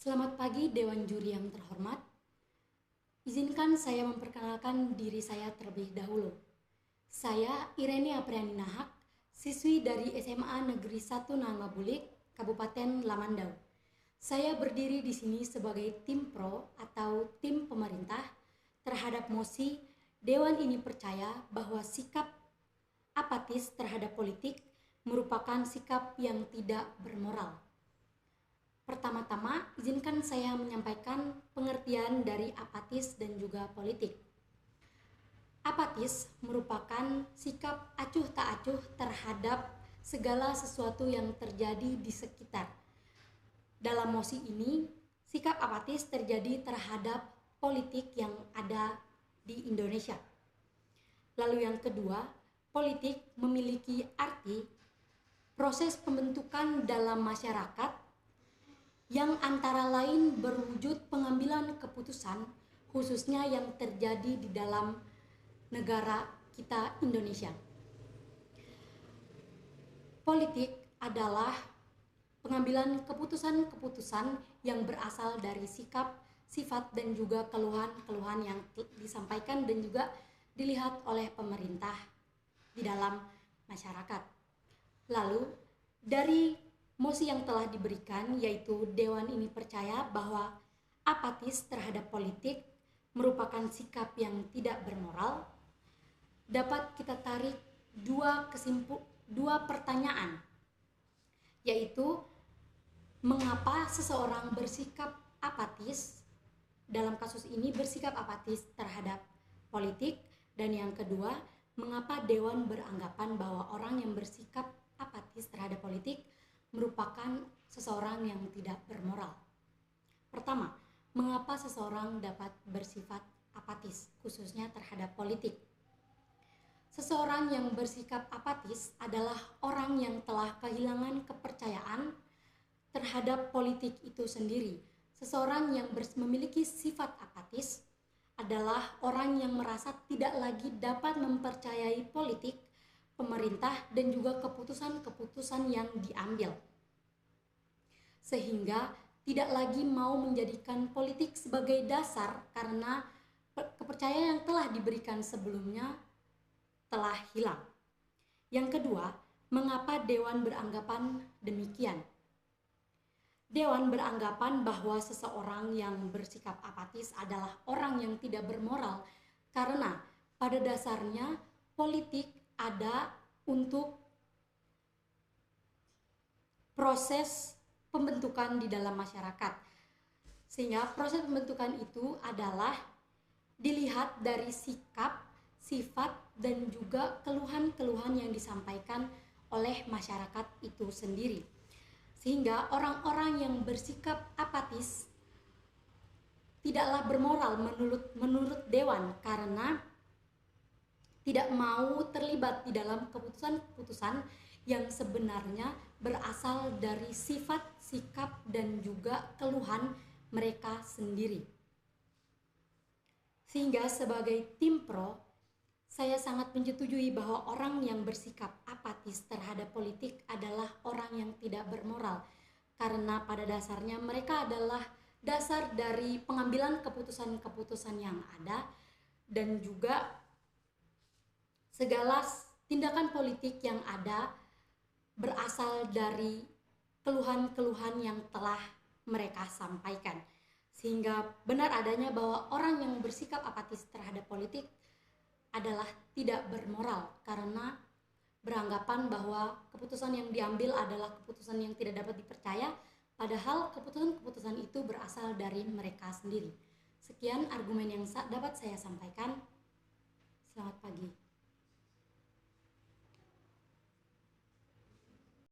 Selamat pagi Dewan Juri yang terhormat. Izinkan saya memperkenalkan diri saya terlebih dahulu. Saya Irene Apriani Nahak, siswi dari SMA Negeri 1 Namabulik, Kabupaten Lamandau. Saya berdiri di sini sebagai tim pro atau tim pemerintah terhadap mosi Dewan ini percaya bahwa sikap apatis terhadap politik merupakan sikap yang tidak bermoral. Pertama-tama, izinkan saya menyampaikan pengertian dari apatis dan juga politik. Apatis merupakan sikap acuh tak acuh terhadap segala sesuatu yang terjadi di sekitar. Dalam mosi ini, sikap apatis terjadi terhadap politik yang ada di Indonesia. Lalu yang kedua, politik memiliki arti proses pembentukan dalam masyarakat yang antara lain berwujud pengambilan keputusan khususnya yang terjadi di dalam negara kita Indonesia. Politik adalah pengambilan keputusan-keputusan yang berasal dari sikap, sifat dan juga keluhan-keluhan yang disampaikan dan juga dilihat oleh pemerintah di dalam masyarakat. Lalu dari mosi yang telah diberikan, yaitu Dewan ini percaya bahwa apatis terhadap politik merupakan sikap yang tidak bermoral, dapat kita tarik dua pertanyaan, yaitu mengapa seseorang bersikap apatis, dalam kasus ini bersikap apatis terhadap politik, dan yang kedua, mengapa Dewan beranggapan bahwa orang yang bersikap apatis terhadap politik merupakan seseorang yang tidak bermoral. Pertama, mengapa seseorang dapat bersifat apatis, khususnya terhadap politik? Seseorang yang bersikap apatis adalah orang yang telah kehilangan kepercayaan terhadap politik itu sendiri. Seseorang yang memiliki sifat apatis adalah orang yang merasa tidak lagi dapat mempercayai politik, pemerintah dan juga keputusan-keputusan yang diambil, sehingga tidak lagi mau menjadikan politik sebagai dasar karena kepercayaan yang telah diberikan sebelumnya telah hilang. Yang kedua, mengapa Dewan beranggapan demikian? Dewan beranggapan bahwa seseorang yang bersikap apatis adalah orang yang tidak bermoral karena pada dasarnya politik ada untuk proses pembentukan di dalam masyarakat, sehingga proses pembentukan itu adalah dilihat dari sikap, sifat dan juga keluhan-keluhan yang disampaikan oleh masyarakat itu sendiri, sehingga orang-orang yang bersikap apatis tidaklah bermoral menurut Dewan karena tidak mau terlibat di dalam keputusan-keputusan yang sebenarnya berasal dari sifat, sikap, dan juga keluhan mereka sendiri. Sehingga sebagai tim pro, saya sangat menyetujui bahwa orang yang bersikap apatis terhadap politik adalah orang yang tidak bermoral, karena pada dasarnya mereka adalah dasar dari pengambilan keputusan-keputusan yang ada dan juga segala tindakan politik yang ada berasal dari keluhan-keluhan yang telah mereka sampaikan. Sehingga benar adanya bahwa orang yang bersikap apatis terhadap politik adalah tidak bermoral karena beranggapan bahwa keputusan yang diambil adalah keputusan yang tidak dapat dipercaya, padahal keputusan-keputusan itu berasal dari mereka sendiri. Sekian argumen yang dapat saya sampaikan. Selamat pagi.